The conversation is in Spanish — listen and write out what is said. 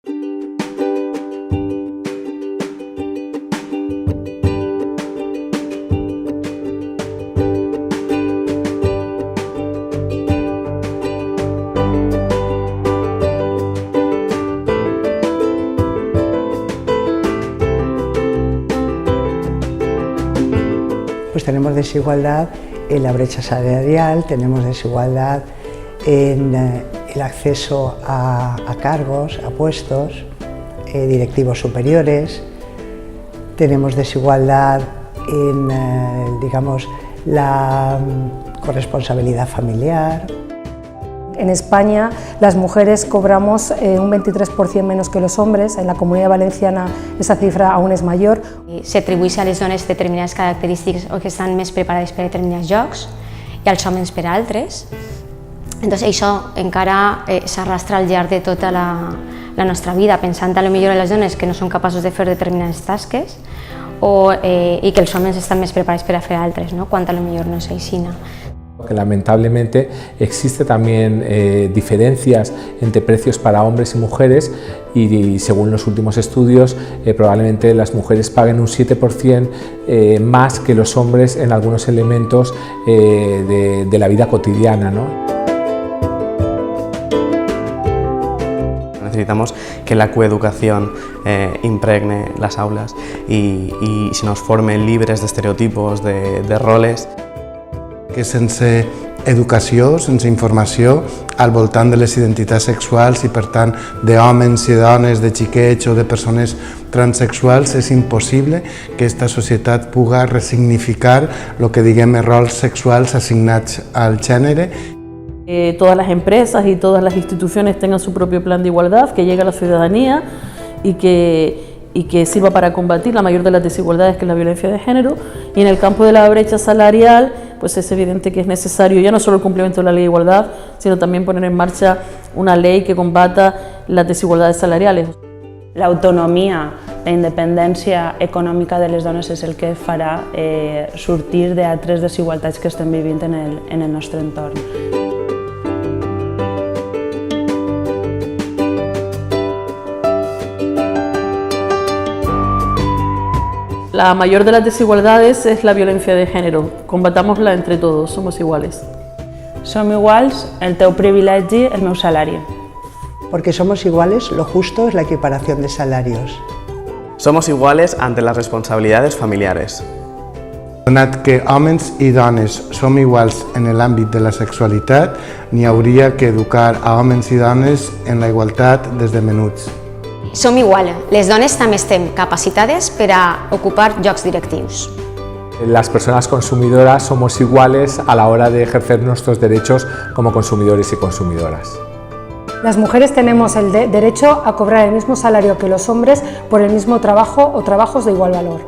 Pues tenemos desigualdad en la brecha salarial, tenemos desigualdad en el acceso a cargos, a puestos directivos superiores, tenemos desigualdad en, digamos, la corresponsabilidad familiar. En España las mujeres cobramos un 23% menos que los hombres, en la Comunitat Valenciana esa cifra aún es mayor. S'atribueix a les dones determinades característiques o que estan més preparades per a determinats jocs i als homes per a altres. Entonces, això encara s'arrastra al llarg de tota la nostra vida, pensant a lo millor en les dones que no són capaços de fer determinades tasques i que els homes estan més preparats per a fer altres, no? Quan a lo millor no és així. Que lamentablemente existe también diferencias entre precios para hombres y mujeres y según los últimos estudios probablemente las mujeres paguen un 7% más que los hombres en algunos elementos de la vida cotidiana, ¿no? Necesitamos que la coeducación impregne las aulas y se nos forme libres de estereotipos, de roles. Que sense educació, sense informació al voltant de les identitats sexuals i per tant d'homes i dones, de xiquets o de persones transsexuals és impossible que aquesta societat pugui resignificar el que diguem els rols sexuals assignats al gènere. Todas las empresas y todas las instituciones tengan su propio plan de igualdad que llegue a la ciudadanía y que sirva para combatir la mayor de las desigualdades, que es la violencia de género. Y en el campo de la brecha salarial, pues es evidente que es necesario ya no solo el cumplimiento de la ley de igualdad, sino también poner en marcha una ley que combata las desigualdades salariales. L'autonomia, la independència econòmica de les dones és el que farà sortir d'altres desigualtats que estem vivint en el nostre entorn. La mayor de las desigualdades es la violencia de género. Combatámosla entre todos, somos iguales. Som iguals, el teu privilegi, el meu salari. Porque somos iguales, lo justo es la equiparación de salarios. Somos iguales ante las responsabilidades familiares. Donat que homes i dones som iguals en l'àmbit de la sexualitat, n'hi hauria que educar a homes i dones en la igualtat des de menuts. Som iguales, les dones també estem capacitades per a ocupar llocs directius. Las personas consumidoras somos iguales a la hora de ejercer nuestros derechos como consumidores y consumidoras. Las mujeres tenemos el derecho a cobrar el mismo salario que los hombres por el mismo trabajo o trabajos de igual valor.